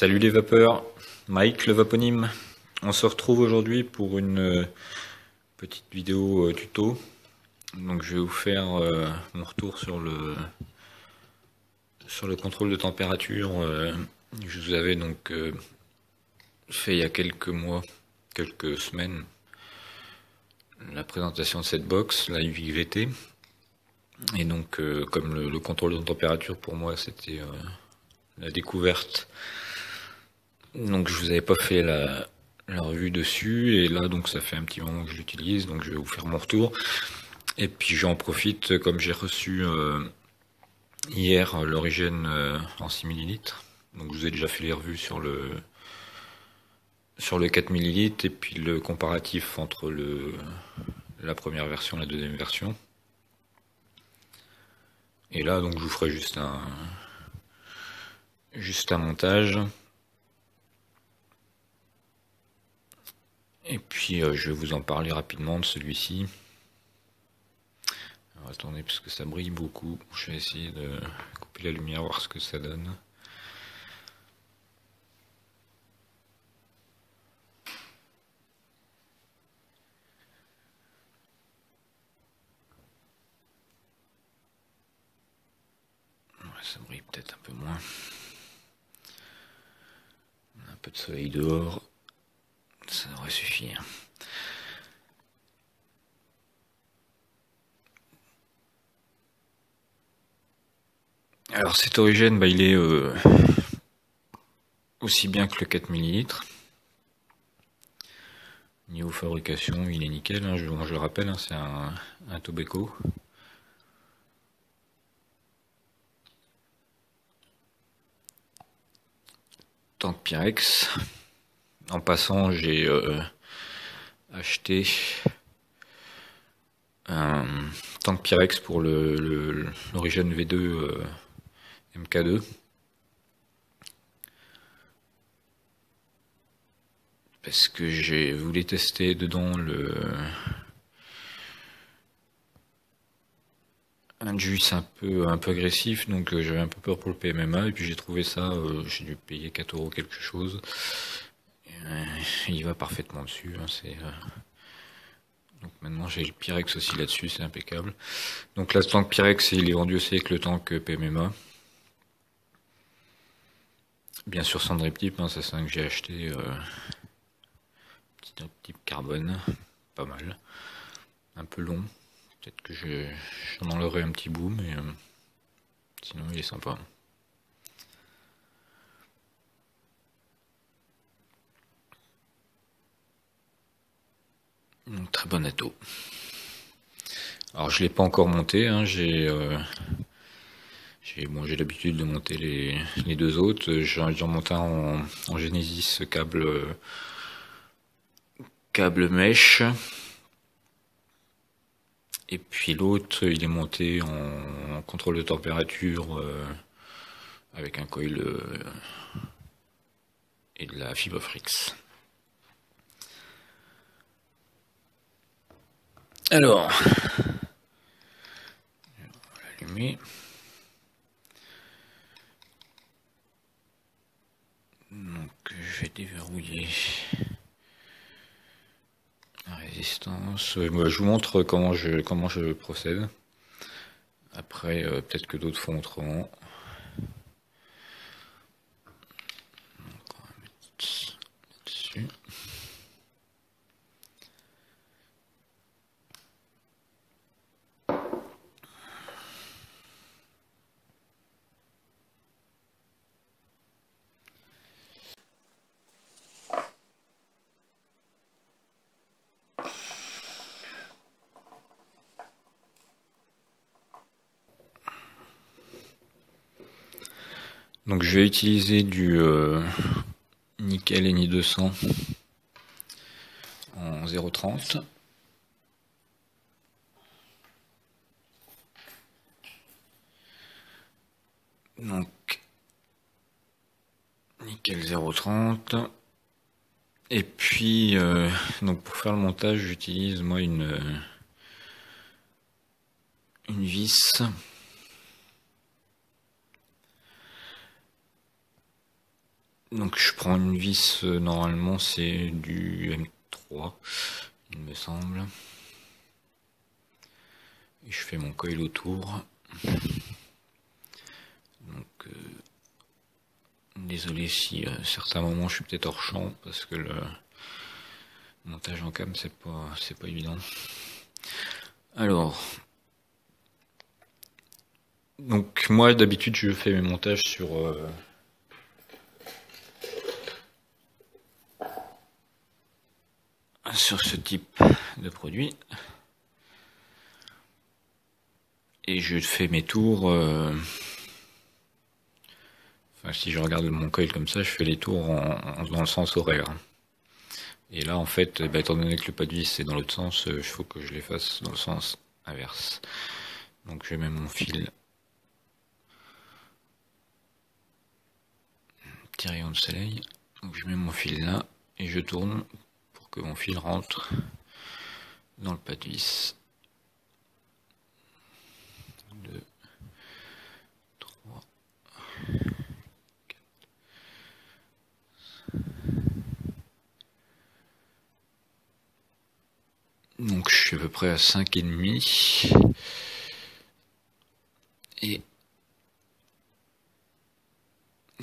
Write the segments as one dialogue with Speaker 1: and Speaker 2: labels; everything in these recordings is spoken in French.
Speaker 1: Salut les vapeurs, Mike le Vaponime. On se retrouve aujourd'hui pour une petite vidéo tuto. Donc je vais vous faire mon retour sur le contrôle de température. Je vous avais donc fait il y a quelques mois, quelques semaines, la présentation de cette box, la UVT. Et donc comme le contrôle de température pour moi c'était la découverte, donc je vous avais pas fait la revue dessus, et là donc ça fait un petit moment que je l'utilise, donc je vais vous faire mon retour. Et puis j'en profite, comme j'ai reçu hier l'Origine en 6 ml, donc je vous ai déjà fait les revues sur le 4 ml et puis le comparatif entre la première version et la deuxième version. Et là donc je vous ferai juste un montage. Et puis je vais vous en parler rapidement de celui-ci. Alors attendez, parce que ça brille beaucoup. Je vais essayer de couper la lumière, voir ce que ça donne. Ouais, ça brille peut-être un peu moins. On a un peu de soleil dehors. Ça devrait suffire. Alors cet Origine, il est aussi bien que le 4 ml. Niveau fabrication, il est nickel, hein. Je le rappelle, hein, c'est un Tobacco. Tank Pyrex. En passant, j'ai acheté un Tank Pyrex pour l'Origine V2 MK2. Parce que j'ai voulu tester dedans un juice un peu agressif, donc j'avais un peu peur pour le PMMA, et puis j'ai trouvé ça, j'ai dû payer 4 € quelque chose. Il va parfaitement dessus, hein, donc maintenant j'ai le Pyrex aussi là-dessus, c'est impeccable. Donc là, ce tank Pyrex, il est vendu aussi avec le tank PMMA. Bien sûr sans drip tip, hein, ça c'est un que j'ai acheté, petit drip tip carbone, pas mal, un peu long. Peut-être que j'en enlèverai un petit bout, mais sinon il est sympa. Donc, très bon ato. Alors je l'ai pas encore monté, hein, j'ai l'habitude de monter les deux autres. J'en monte un en Genesis câble mèche. Et puis l'autre, il est monté en contrôle de température avec un coil et de la fibre Frix. Alors, on va l'allumer. Donc, je vais déverrouiller la résistance. Moi, je vous montre comment je procède. Après, peut-être que d'autres font autrement. Donc, on va mettre là-dessus. Donc je vais utiliser du nickel Ni 200 en 0,30. Donc nickel 0,30. Et puis donc pour faire le montage, j'utilise moi une vis Donc je prends une vis, normalement c'est du M3, il me semble. Et je fais mon coil autour. Donc désolé si à certains moments je suis peut-être hors champ parce que le montage en cam c'est pas évident. Alors, donc moi d'habitude je fais mes montages sur ce type de produit et je fais mes tours. Enfin, si je regarde mon coil comme ça, je fais les tours dans le sens horaire. Et là, en fait, étant donné que le pas de vis est dans l'autre sens, il faut que je les fasse dans le sens inverse. Donc je mets mon fil, petit rayon de soleil. Donc je mets mon fil là et je tourne pour que mon fil rentre dans le pas de vis. 2, 3, 4. Donc je suis à peu près à 5,5. Et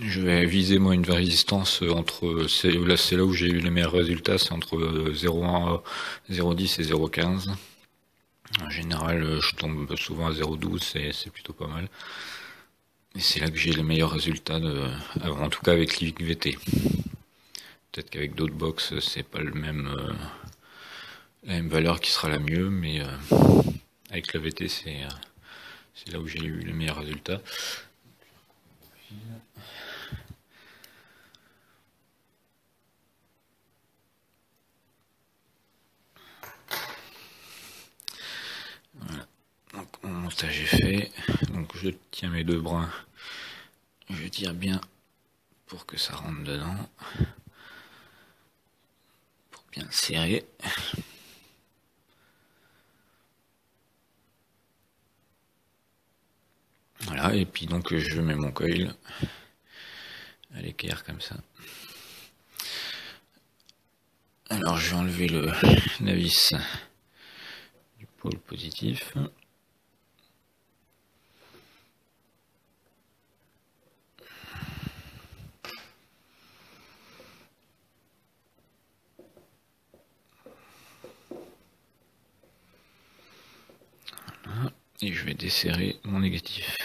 Speaker 1: je vais viser moi une résistance entre, c'est là où j'ai eu les meilleurs résultats, c'est entre 0,1, 0,10 et 0,15. En général, je tombe souvent à 0,12, c'est plutôt pas mal. Et c'est là que j'ai les meilleurs résultats, en tout cas avec l'IVT. Peut-être qu'avec d'autres box, c'est pas la même valeur qui sera la mieux, mais avec la VT, c'est là où j'ai eu les meilleurs résultats. Voilà. Donc mon montage est fait. Donc je tiens mes deux brins. Je tire bien pour que ça rentre dedans. Pour bien serrer. Voilà, et puis donc je mets mon coil à l'équerre comme ça. Alors je vais enlever la vis du pôle positif. Voilà, et je vais desserrer mon négatif.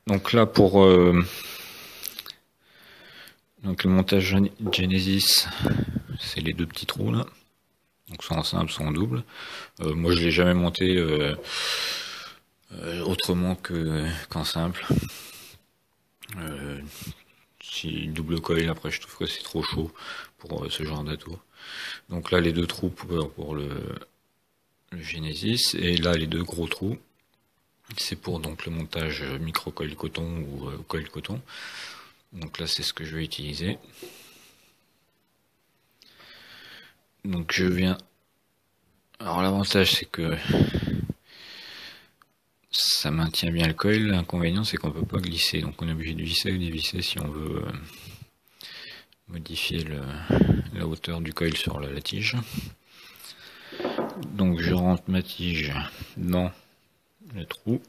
Speaker 1: Donc là pour donc le montage Genesis, c'est les deux petits trous là. Donc soit en simple, soit en double. Moi je l'ai jamais monté autrement qu'en simple. Si double coil, après je trouve que c'est trop chaud pour ce genre d'atout. Donc là les deux trous pour le Genesis, et là les deux gros trous, c'est pour donc le montage micro coil coton ou coil coton. Donc là c'est ce que je vais utiliser. Donc je viens. Alors l'avantage c'est que ça maintient bien le coil. L'inconvénient c'est qu'on peut pas glisser, donc on est obligé de visser ou dévisser si on veut modifier la hauteur du coil sur la tige. Donc je rentre ma tige dans le trou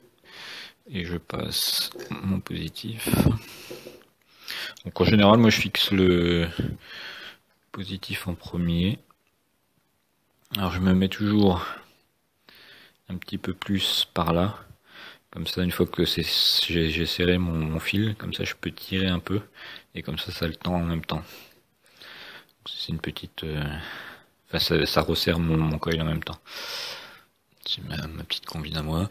Speaker 1: et je passe mon positif. Donc en général moi je fixe le positif en premier. Alors je me mets toujours un petit peu plus par là, comme ça une fois que j'ai serré mon fil, comme ça je peux tirer un peu et comme ça le tend en même temps. C'est une petite enfin ça resserre mon coil en même temps. C'est ma petite combine à moi.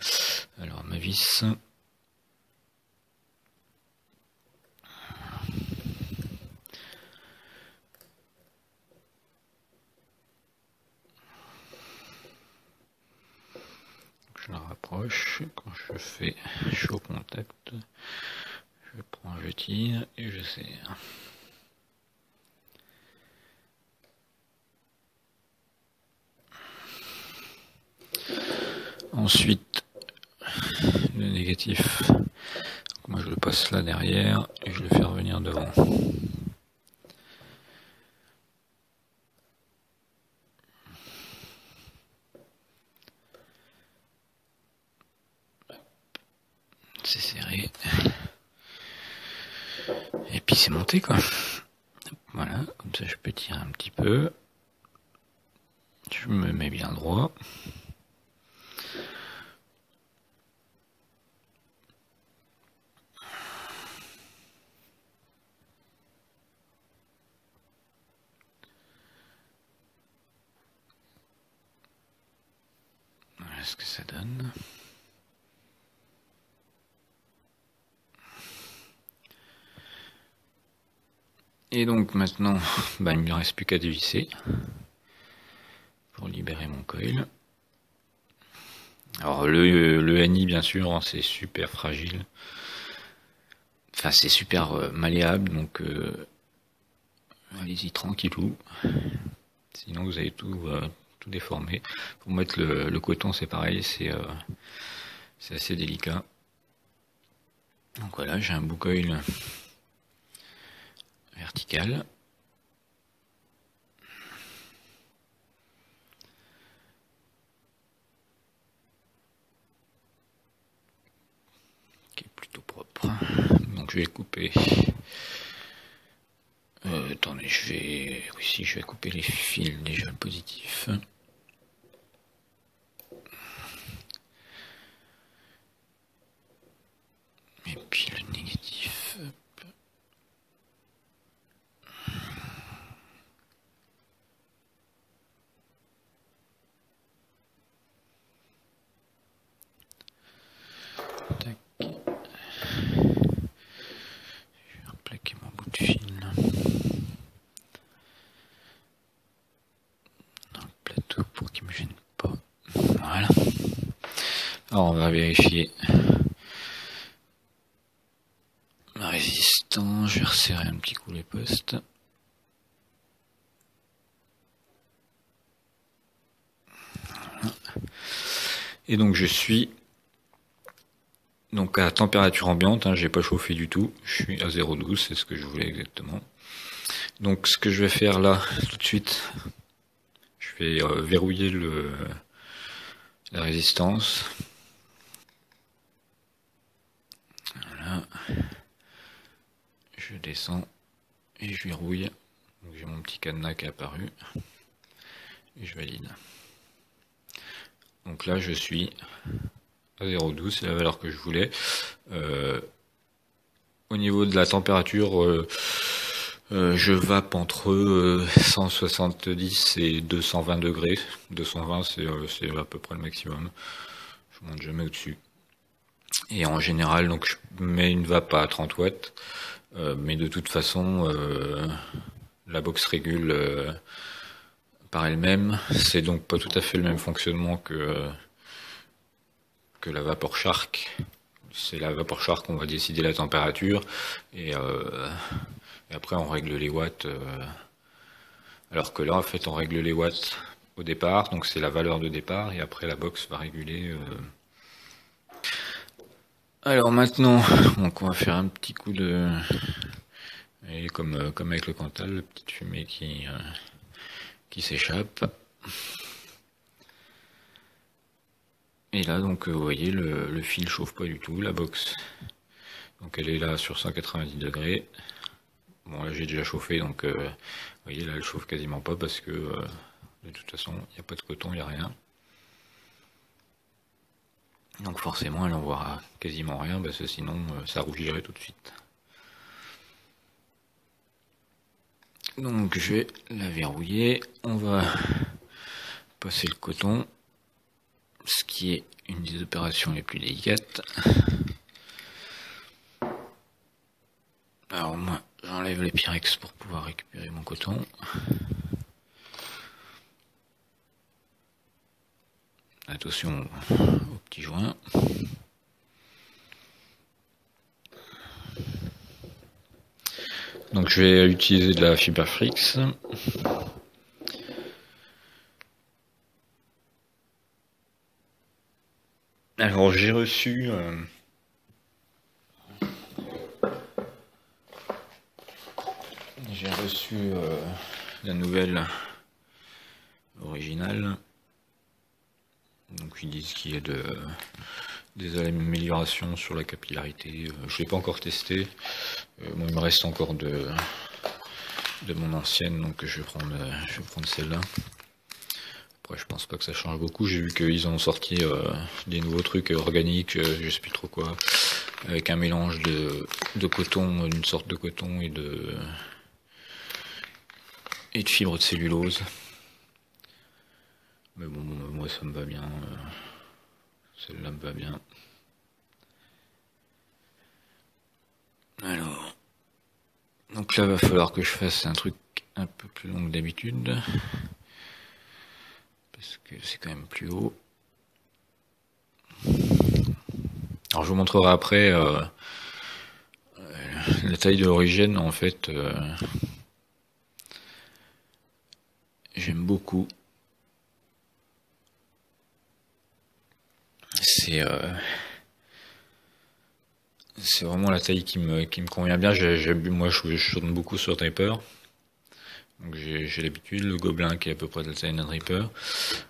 Speaker 1: Alors ma vis. Je la rapproche. Quand je fais chaud contact, je prends, je tire et je serre. Ensuite, le négatif, moi je le passe là derrière et je le fais revenir devant. C'est serré. Et puis c'est monté quoi. Voilà, comme ça je peux tirer un petit peu. Je me mets bien droit. Voilà ce que ça donne. Et donc maintenant, il ne me reste plus qu'à dévisser pour libérer mon coil. Alors le NI bien sûr, hein, c'est super fragile. Enfin c'est super malléable, donc allez-y tranquillou. Sinon vous allez tout déformer. Pour mettre le coton c'est pareil, c'est assez délicat. Donc voilà, j'ai un bout coil vertical. Qui est plutôt propre. Donc je vais couper. Attendez, je vais couper les fils déjà positifs. Et puis le négatif. Tac. Je vais replaquer mon bout de fil dans le plateau pour qu'il me gêne pas. Voilà. Alors on va vérifier ma résistance. Je vais resserrer un petit coup les postes. Voilà. Et donc je suis donc à température ambiante, hein, j'ai pas chauffé du tout, je suis à 0,12, c'est ce que je voulais exactement. Donc ce que je vais faire là, tout de suite, je vais verrouiller la résistance. Voilà. Je descends et je verrouille. Donc j'ai mon petit cadenas qui est apparu. Et je valide. Donc là je suis à 0,12, c'est la valeur que je voulais. Au niveau de la température, je vape entre 170 et 220 degrés. 220 c'est à peu près le maximum. Je monte jamais au-dessus. Et en général, donc je mets une vape à 30 watts. Mais de toute façon, la box régule par elle-même. C'est donc pas tout à fait le même fonctionnement que la Vapor Shark. C'est la Vapor Shark qu'on va décider la température et après on règle les watts. Alors que là en fait on règle les watts au départ, donc c'est la valeur de départ et après la box va réguler. Alors maintenant, donc on va faire un petit coup de, et comme avec le Cantal, la petite fumée qui s'échappe. Et là donc vous voyez le fil chauffe pas du tout, la box. Donc elle est là sur 190 degrés. Bon là j'ai déjà chauffé donc vous voyez là elle chauffe quasiment pas parce que de toute façon il n'y a pas de coton, il n'y a rien. Donc forcément elle envoie quasiment rien parce que sinon ça rougirait tout de suite. Donc je vais la verrouiller, on va passer le coton, ce qui est une des opérations les plus délicates. Alors moi j'enlève les Pyrex pour pouvoir récupérer mon coton. Attention aux petits joints. Donc je vais utiliser de la Fiberfrix. Alors j'ai reçu J'ai reçu la nouvelle originale. Donc ils disent qu'il y a des améliorations sur la capillarité. Je l'ai pas encore testé. Bon, il me reste encore de mon ancienne, donc je vais prendre celle-là. Après, je pense pas que ça change beaucoup. J'ai vu qu'ils ont sorti des nouveaux trucs organiques, je sais plus trop quoi, avec un mélange de coton, une sorte de coton et de fibres de cellulose. Mais bon, moi ça me va bien. Celle-là me va bien. Alors, donc là, va falloir que je fasse un truc un peu plus long que d'habitude, parce que c'est quand même plus haut. Alors je vous montrerai après la taille de l'origine. En fait, j'aime beaucoup. C'est vraiment la taille qui me convient bien. Moi, je tourne beaucoup sur Draper. Donc j'ai l'habitude, le Gobelin qui est à peu près de la taille d'un Draper.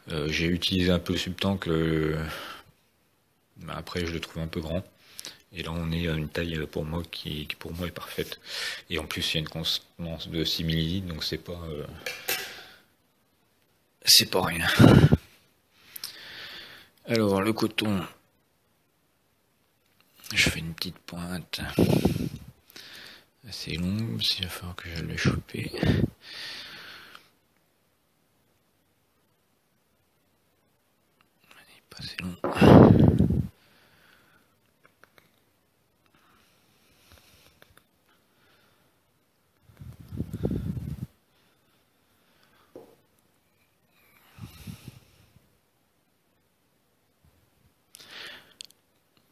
Speaker 1: J'ai utilisé un peu le Subtank. Après, je le trouve un peu grand. Et là, on est à une taille pour moi qui pour moi est parfaite. Et en plus, il y a une constance de 6 millilitres, donc c'est pas rien. Alors, le coton, je fais une petite pointe assez longue, s'il va falloir que je le choper. Il est pas assez long.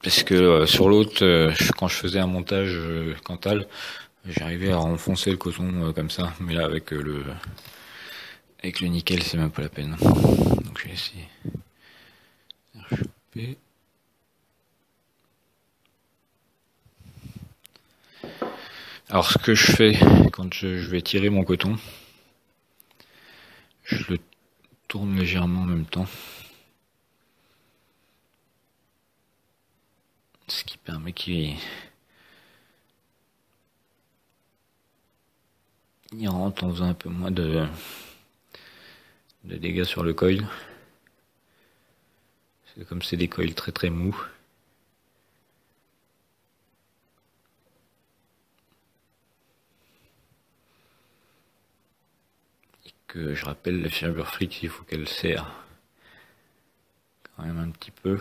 Speaker 1: Parce que sur l'autre, quand je faisais un montage Cantal, j'arrivais à enfoncer le coton comme ça, mais là avec le nickel, c'est même pas la peine. Donc je vais essayer de choper. Alors ce que je fais quand je vais tirer mon coton, je le tourne légèrement en même temps. Ce qui permet qu'il rentre en faisant un peu moins de dégâts sur le coil. C'est comme c'est des coils très très mous. Et que je rappelle, la fibre fric, il faut qu'elle serre quand même un petit peu.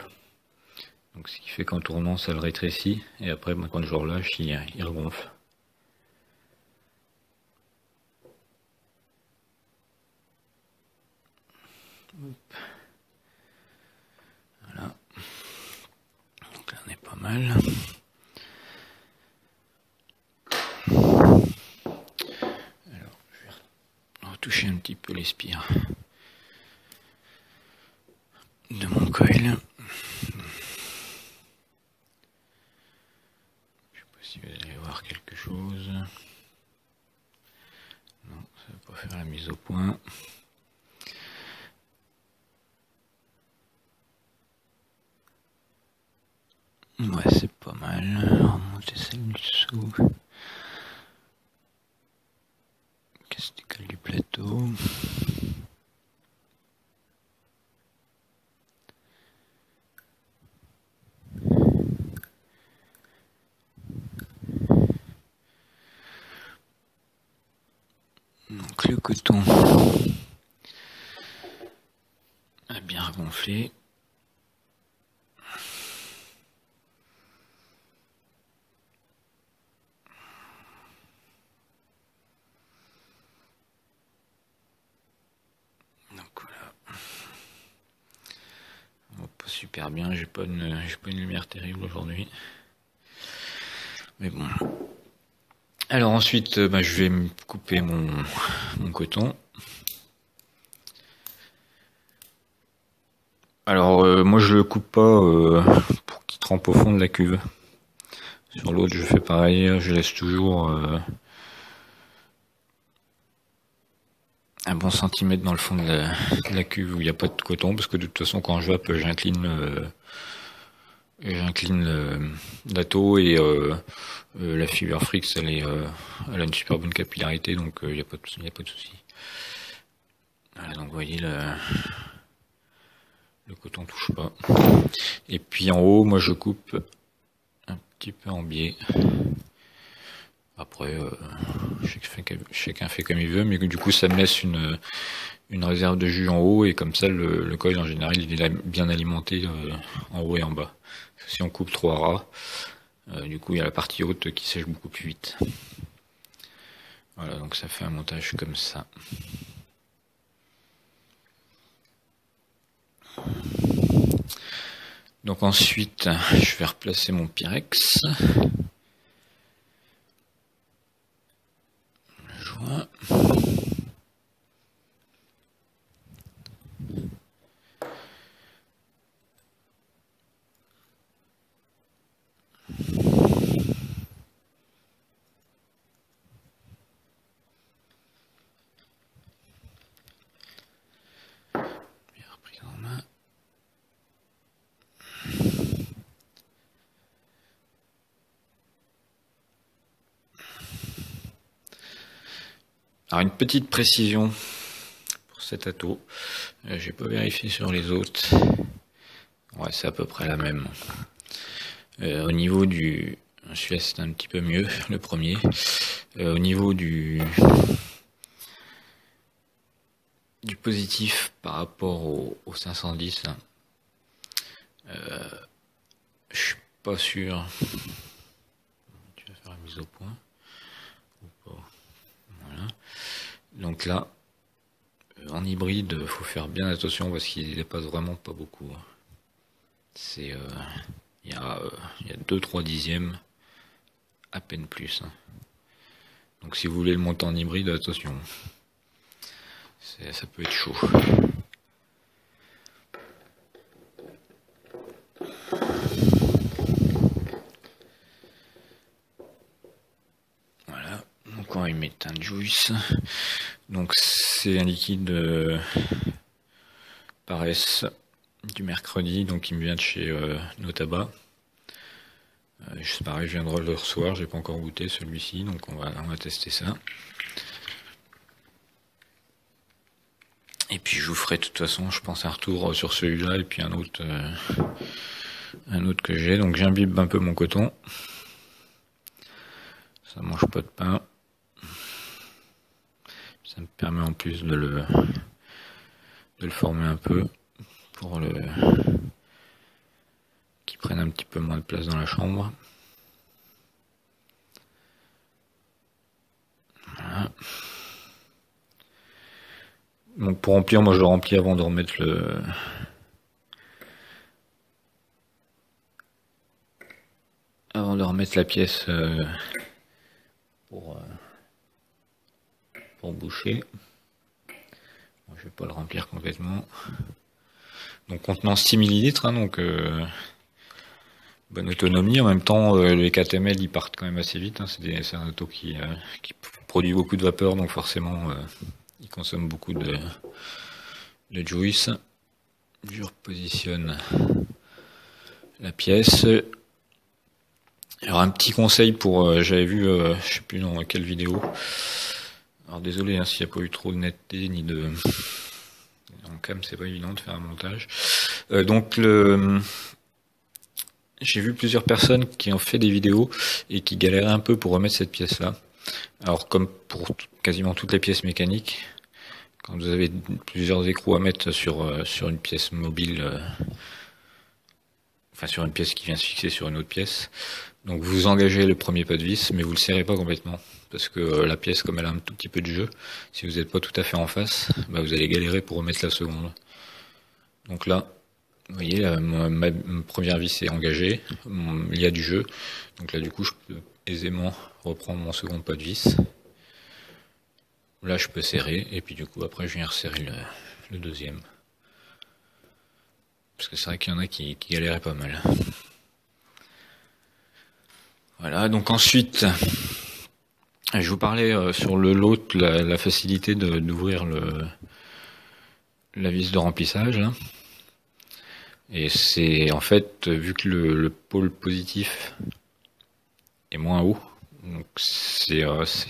Speaker 1: Donc ce qui fait qu'en tournant ça le rétrécit, et après quand je relâche il regonfle. Hop. Voilà. Donc là on est pas mal. Alors je vais retoucher un petit peu les spires de mon coil. Si vous allez voir quelque chose. Non, ça ne va pas faire la mise au point. Ouais, c'est pas mal. Remonter celle du dessous. Casticale du plateau. Donc le coton a bien regonflé. Donc voilà. On va pas super bien, j'ai pas une lumière terrible aujourd'hui. Mais bon. Alors ensuite, je vais me couper mon coton. Alors moi je le coupe pas pour qu'il trempe au fond de la cuve. Sur l'autre je fais pareil, je laisse toujours un bon centimètre dans le fond de la cuve où il n'y a pas de coton, parce que de toute façon quand je vape j'incline la taux et la Fever Frix elle a une super bonne capillarité, donc il n'y a pas de souci. Voilà, donc vous voyez le coton touche pas. Et puis en haut, moi je coupe un petit peu en biais. Après, chacun fait comme il veut, mais du coup ça me laisse une réserve de jus en haut, et comme ça le coil en général il est bien alimenté en haut et en bas. Si on coupe trop ras, du coup il y a la partie haute qui sèche beaucoup plus vite. Voilà, donc ça fait un montage comme ça. Donc ensuite, je vais replacer mon Pyrex. Le joint. Bien repris en main. Alors une petite précision pour cet ato, j'ai pas vérifié sur les autres. Ouais, c'est à peu près la même. Au niveau du... Celui-là c'est un petit peu mieux, le premier. Au niveau du positif par rapport au 510, je suis pas sûr. Tu vas faire la mise au point ou pas? Voilà. Donc là, en hybride, faut faire bien attention parce qu'il dépasse vraiment pas beaucoup. C'est il y a 2-3 dixièmes à peine plus. Donc si vous voulez le monter en hybride, attention. Ça peut être chaud. Voilà, donc on va y mettre un juice. Donc c'est un liquide paresse du mercredi, donc il me vient de chez Notaba. C'est pareil, je viens de le recevoir, j'ai pas encore goûté celui-ci, donc on va tester ça. Et puis je vous ferai de toute façon, je pense, un retour sur celui-là et puis un autre que j'ai. Donc j'imbibe un peu mon coton. Ça mange pas de pain. Ça me permet en plus de le former un peu pour qu'il prenne un petit peu moins de place dans la chambre. Voilà. Donc pour remplir, moi je le remplis avant de remettre la pièce pour boucher. Bon, je vais pas le remplir complètement. Donc contenant 6 ml, donc bonne autonomie. En même temps, les 4 ml ils partent quand même assez vite. C'est un auto qui produit beaucoup de vapeur, donc forcément il consomme beaucoup de juice. Je repositionne la pièce. Alors un petit conseil pour, j'avais vu, je sais plus dans quelle vidéo. Alors désolé s'il n'y a pas eu trop de netteté ni de... En cam c'est pas évident de faire un montage. J'ai vu plusieurs personnes qui ont fait des vidéos et qui galéraient un peu pour remettre cette pièce-là. Alors comme pour quasiment toutes les pièces mécaniques, quand vous avez plusieurs écrous à mettre sur une pièce mobile, enfin sur une pièce qui vient se fixer sur une autre pièce, donc vous engagez le premier pas de vis, mais vous le serrez pas complètement, parce que la pièce, comme elle a un tout petit peu de jeu, si vous n'êtes pas tout à fait en face, vous allez galérer pour remettre la seconde. Donc là, vous voyez, ma première vis est engagée, il y a du jeu, donc là du coup je peux aisément reprendre mon second pas de vis. Là je peux serrer, et puis du coup après je viens resserrer le deuxième. Parce que c'est vrai qu'il y en a qui galéraient pas mal. Voilà, donc ensuite, Je vous parlais sur le lot la facilité d'ouvrir la vis de remplissage là. Et c'est en fait vu que le pôle positif est moins haut, donc c'est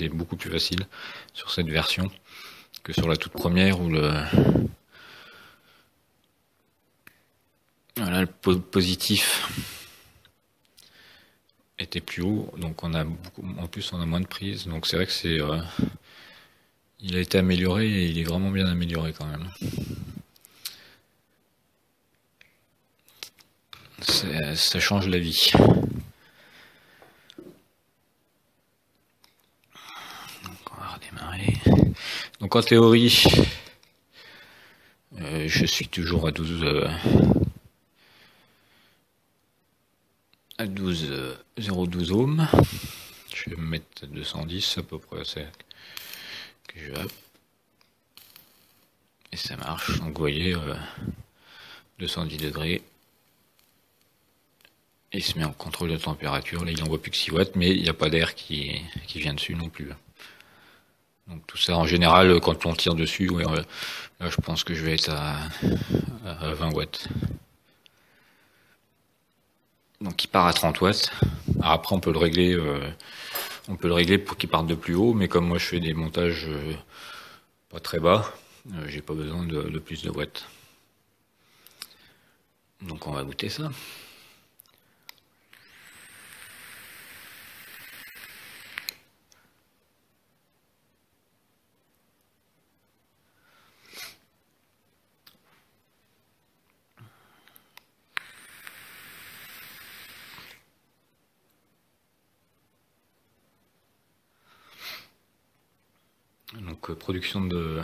Speaker 1: beaucoup plus facile sur cette version que sur la toute première où le pôle positif était plus haut, donc on a en plus on a moins de prise, donc c'est vrai que il a été amélioré et il est vraiment bien amélioré quand même. Ça change la vie. Donc on va redémarrer. Donc en théorie, je suis toujours à 0,12 ohms. Je vais me mettre à 210 à peu près, c'est que je vais. Et ça marche. Donc vous voyez, 210 degrés. Il se met en contrôle de température. Là, il n'envoie plus que 6 watts, mais il n'y a pas d'air qui vient dessus non plus. Donc tout ça, en général, quand on tire dessus, ouais, là, je pense que je vais être à 20 watts. Donc il part à 30 watts. Alors après, on peut le régler pour qu'il parte de plus haut, mais comme moi je fais des montages pas très bas, j'ai pas besoin de plus de watts. Donc on va goûter ça. Donc production de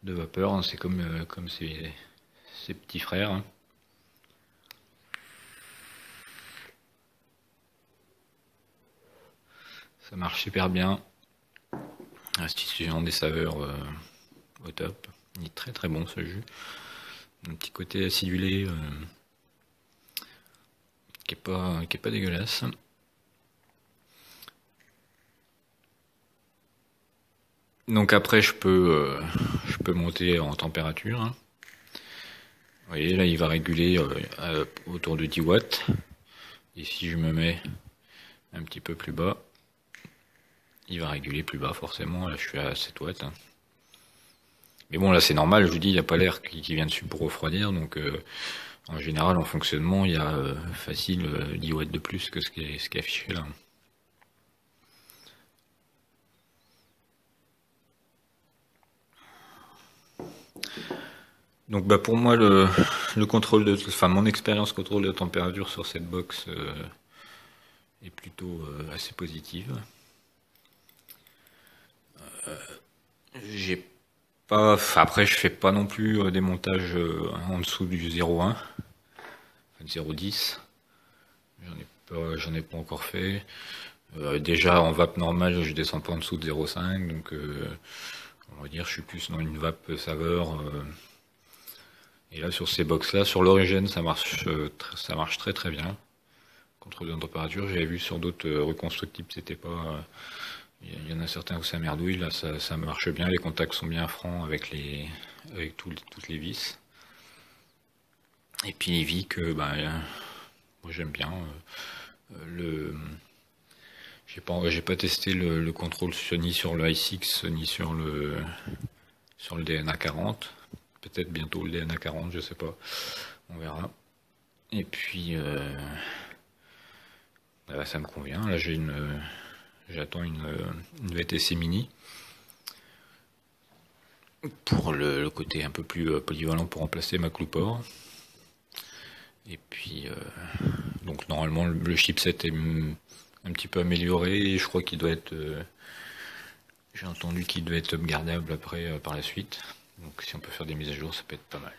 Speaker 1: vapeur, hein, c'est comme ses petits frères. Hein. Ça marche super bien. Restitution des saveurs au top. Il est très très bon ce jus. Un petit côté acidulé qui est pas dégueulasse. Donc après je peux monter en température. Hein. Vous voyez là il va réguler autour de 10 watts. Et si je me mets un petit peu plus bas, il va réguler plus bas forcément. Là je suis à 7 watts. Hein. Mais bon là c'est normal, je vous dis, il n'y a pas l'air qui vient dessus pour refroidir. Donc en général en fonctionnement il y a facile 10 watts de plus que ce qui est affiché là. Donc bah pour moi le contrôle mon expérience contrôle de température sur cette box est plutôt assez positive. J'ai pas, après je fais pas non plus des montages en dessous du 0,1, enfin 0,10. J'en ai pas encore fait. Déjà en vape normale je descends pas en dessous de 0,5, donc on va dire je suis plus dans une vape saveur. Et là sur ces box là, sur l'origine ça marche très très bien. Contrôle de température, j'avais vu sur d'autres reconstructibles c'était pas. Il y en a certains où ça merdouille, là ça marche bien, les contacts sont bien francs avec toutes les vis. Et puis les Vic, moi j'aime bien. J'ai pas testé le contrôle ni sur le i6 ni sur le DNA 40. Peut-être bientôt le DNA 40, je sais pas. On verra. Et puis ça me convient. Là j'attends une VTC Mini pour le côté un peu plus polyvalent pour remplacer ma Cloupor. Et puis donc normalement le chipset est un petit peu amélioré et je crois qu'il doit être j'ai entendu qu'il doit être upgradable après par la suite. Donc si on peut faire des mises à jour, ça peut être pas mal.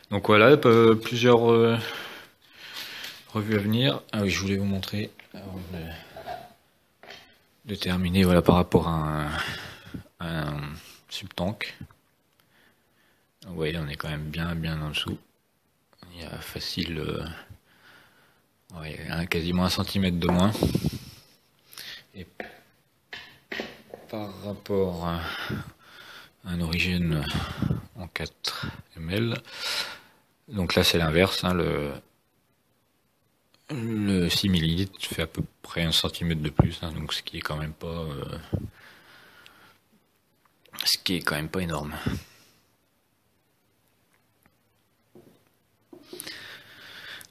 Speaker 1: Donc voilà, plusieurs revues à venir. Ah oui, je voulais vous montrer avant de terminer, voilà, par rapport à un subtank. Vous voyez, on est quand même bien en dessous. Il y a facile quasiment 1 cm de moins. Et par rapport à un origine en 4 ml, donc là c'est l'inverse, hein, le 6 ml fait à peu près 1 cm de plus, hein, donc ce qui est quand même pas énorme.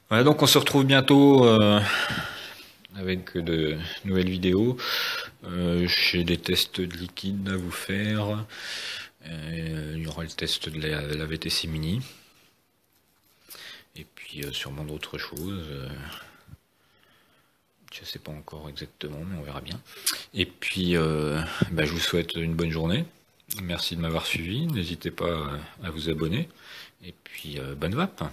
Speaker 1: Voilà, donc on se retrouve bientôt avec de nouvelles vidéos. J'ai des tests de liquide à vous faire. Il y aura le test de la VTC Mini. Et puis sûrement d'autres choses. Je ne sais pas encore exactement, mais on verra bien. Et puis je vous souhaite une bonne journée. Merci de m'avoir suivi. N'hésitez pas à vous abonner. Et puis bonne vape.